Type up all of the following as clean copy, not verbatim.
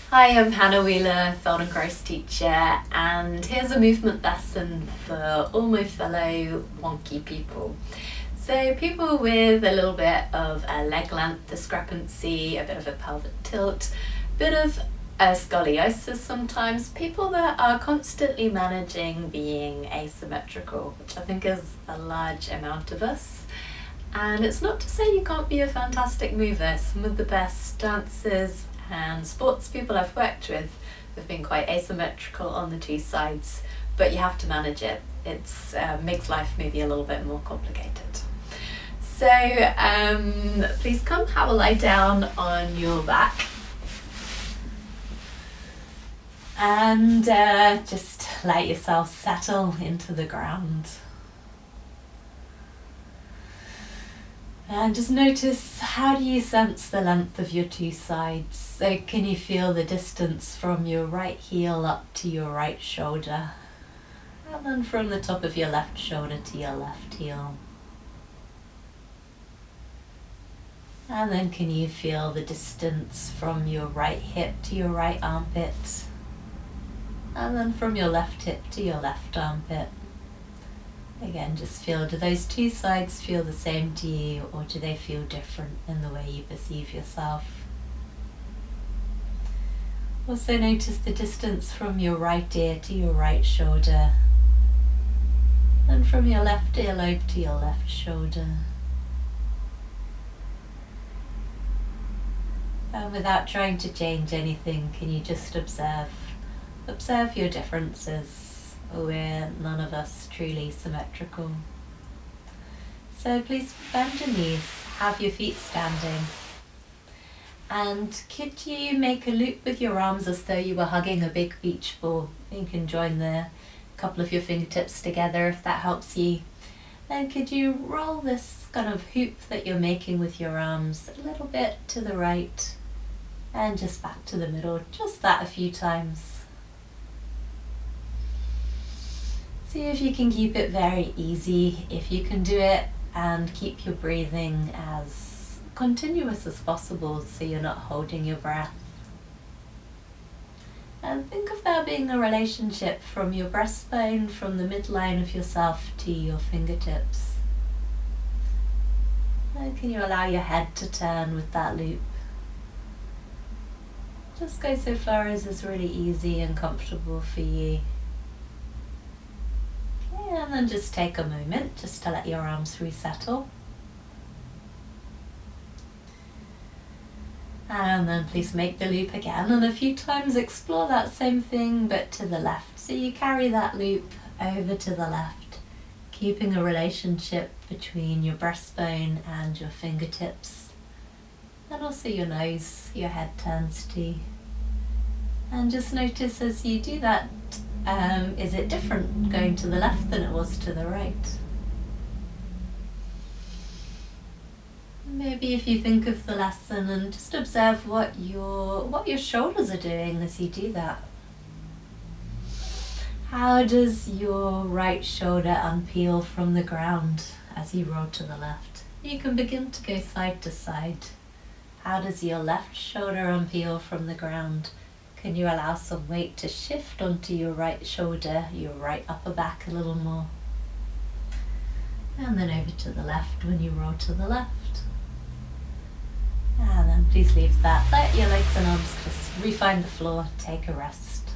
Hi, I'm Hannah Wheeler, Feldenkrais teacher, and here's a movement lesson for all my fellow wonky people. So people with a little bit of a leg length discrepancy, a bit of a pelvic tilt, a bit of a scoliosis sometimes, people that are constantly managing being asymmetrical, which I think is a large amount of us. And it's not to say you can't be a fantastic mover. Some of the best dancers and sports people I've worked with have been quite asymmetrical on the two sides, but you have to manage it. It makes life maybe a little bit more complicated. So please come have a lie down on your back and just let yourself settle into the ground. And just notice, how do you sense the length of your two sides? So can you feel the distance from your right heel up to your right shoulder? And then from the top of your left shoulder to your left heel. And then can you feel the distance from your right hip to your right armpit? And then from your left hip to your left armpit. Again, just feel, do those two sides feel the same to you, or do they feel different in the way you perceive yourself? Also notice the distance from your right ear to your right shoulder, and from your left earlobe to your left shoulder. And without trying to change anything, can you just observe your differences? We're none of us truly symmetrical. So please bend your knees, have your feet standing, and could you make a loop with your arms as though you were hugging a big beach ball? You can join a couple of your fingertips together if that helps you. Then could you roll this kind of hoop that you're making with your arms a little bit to the right and just back to the middle, just that a few times. See if you can keep it very easy, if you can do it and keep your breathing as continuous as possible so you're not holding your breath. And think of there being a relationship from your breastbone, from the midline of yourself to your fingertips. And can you allow your head to turn with that loop? Just go so far as is really easy and comfortable for you. And then just take a moment just to let your arms resettle. And then please make the loop again, and a few times explore that same thing but to the left. So you carry that loop over to the left, keeping a relationship between your breastbone and your fingertips. And also your nose, your head turns to. And just notice as you do that, is it different going to the left than it was to the right? Maybe if you think of the lesson and just observe what your shoulders are doing as you do that. How does your right shoulder unpeel from the ground as you roll to the left? You can begin to go side to side. How does your left shoulder unpeel from the ground? Can you allow some weight to shift onto your right shoulder, your right upper back a little more? And then over to the left when you roll to the left. And then please leave that. Let your legs and arms just re-find the floor, take a rest.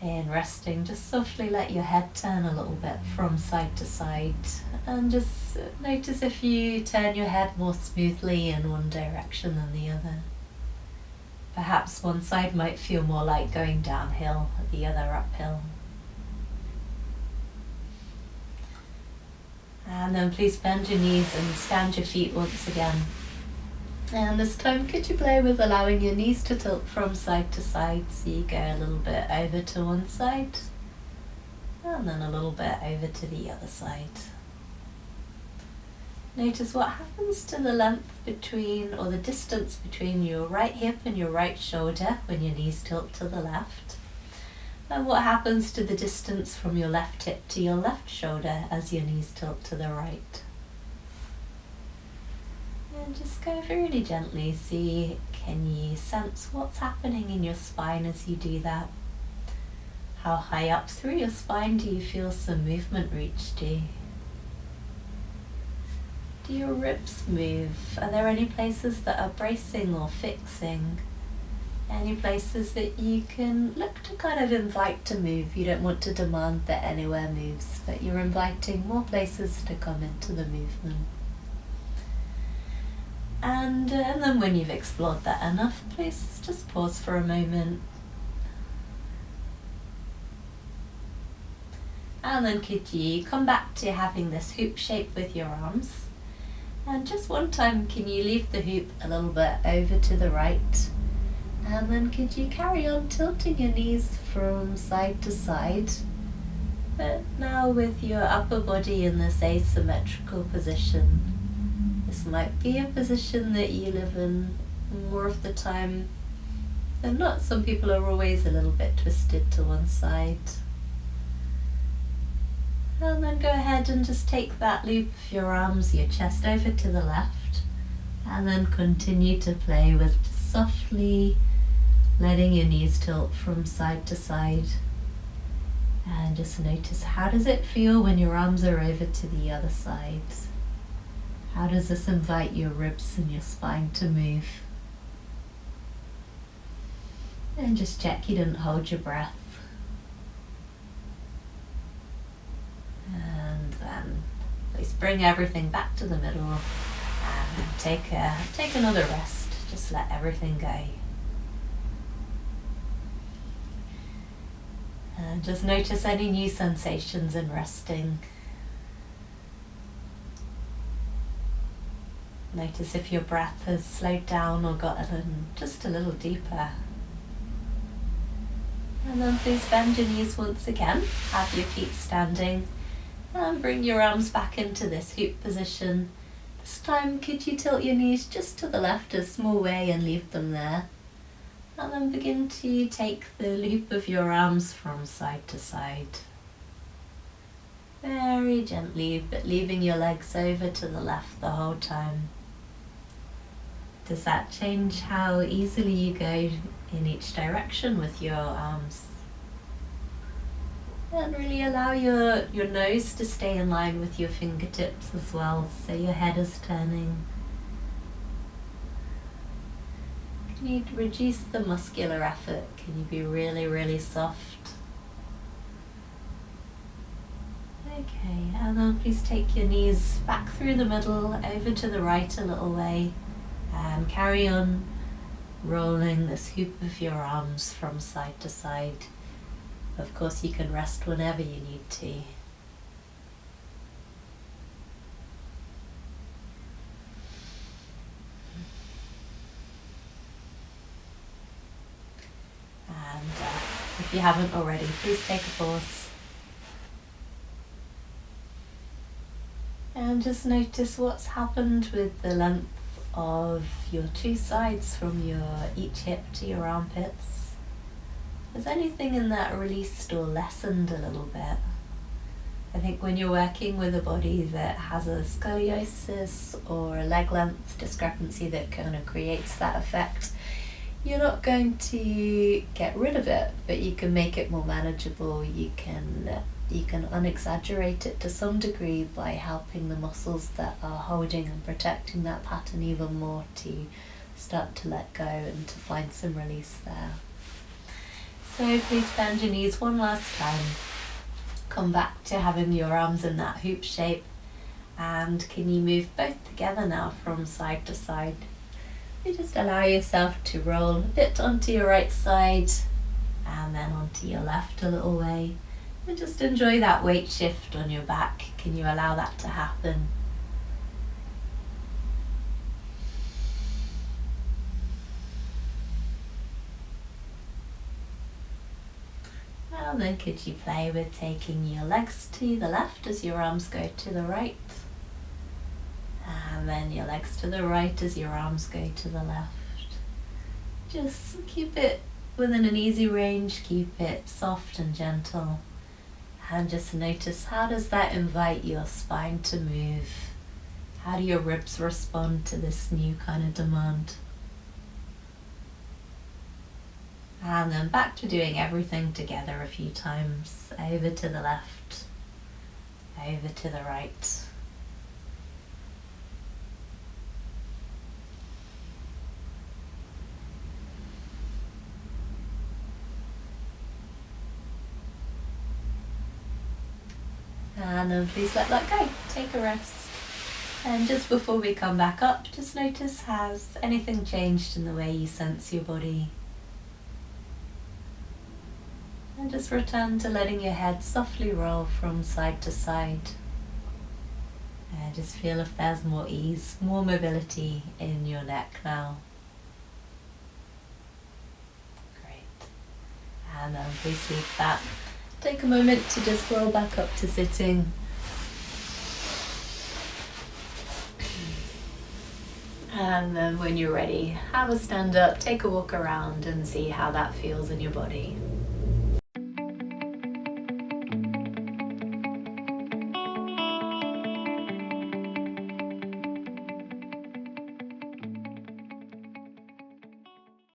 In resting, just softly let your head turn a little bit from side to side. And just notice if you turn your head more smoothly in one direction than the other. Perhaps one side might feel more like going downhill, the other uphill. And then please bend your knees and stand your feet once again. And this time, could you play with allowing your knees to tilt from side to side, so you go a little bit over to one side, and then a little bit over to the other side. Notice what happens to the length between, or the distance between your right hip and your right shoulder when your knees tilt to the left. And what happens to the distance from your left hip to your left shoulder as your knees tilt to the right. And just go really gently, see Can you sense what's happening in your spine as you do that? How high up through your spine do you feel some movement reach to? Do your ribs move? Are there any places that are bracing or fixing? Any places that you can look to kind of invite to move? You don't want to demand that anywhere moves, but you're inviting more places to come into the movement. And then when you've explored that enough, please just pause for a moment. And then could you come back to having this hoop shape with your arms? And just one time, can you leave the hoop a little bit over to the right? And then could you carry on tilting your knees from side to side? But now with your upper body in this asymmetrical position. This might be a position that you live in more of the time than not. Some people are always a little bit twisted to one side. And then go ahead and just take that loop of your arms, your chest over to the left, and then continue to play with just softly letting your knees tilt from side to side. And just notice, how does it feel when your arms are over to the other side? How does this invite your ribs and your spine to move? And just check you didn't hold your breath. And then please bring everything back to the middle and take another rest. Just let everything go. And just notice any new sensations in resting. Notice if your breath has slowed down or got just a little deeper. And then please bend your knees once again. Have your feet standing. And bring your arms back into this hoop position. This time, could you tilt your knees just to the left a small way and leave them there? And then begin to take the loop of your arms from side to side. Very gently, but leaving your legs over to the left the whole time. Does that change how easily you go in each direction with your arms? And really allow your nose to stay in line with your fingertips as well, so your head is turning. Can you reduce the muscular effort? Can you be really, really soft? Okay, and then please take your knees back through the middle, over to the right a little way, and carry on rolling this hoop of your arms from side to side. Of course, you can rest whenever you need to. And if you haven't already, please take a pause. And just notice what's happened with the length of your two sides from each hip to your armpits. Has anything in that released or lessened a little bit? I think when you're working with a body that has a scoliosis or a leg length discrepancy that kind of creates that effect, you're not going to get rid of it, but you can make it more manageable. You can unexaggerate it to some degree by helping the muscles that are holding and protecting that pattern even more to start to let go and to find some release there. So please bend your knees one last time. Come back to having your arms in that hoop shape, and can you move both together now from side to side? You just allow yourself to roll a bit onto your right side and then onto your left a little way, and just enjoy that weight shift on your back. Can you allow that to happen? And then could you play with taking your legs to the left as your arms go to the right, and then your legs to the right as your arms go to the left. Just keep it within an easy range, keep it soft and gentle, and just notice, how does that invite your spine to move? How do your ribs respond to this new kind of demand? And then back to doing everything together a few times. Over to the left, over to the right. And then please let that go. Take a rest. And just before we come back up, just notice, has anything changed in the way you sense your body? And just return to letting your head softly roll from side to side. And just feel if there's more ease, more mobility in your neck now. Great. And then please leave that. Take a moment to just roll back up to sitting. And then when you're ready, have a stand up, take a walk around and see how that feels in your body.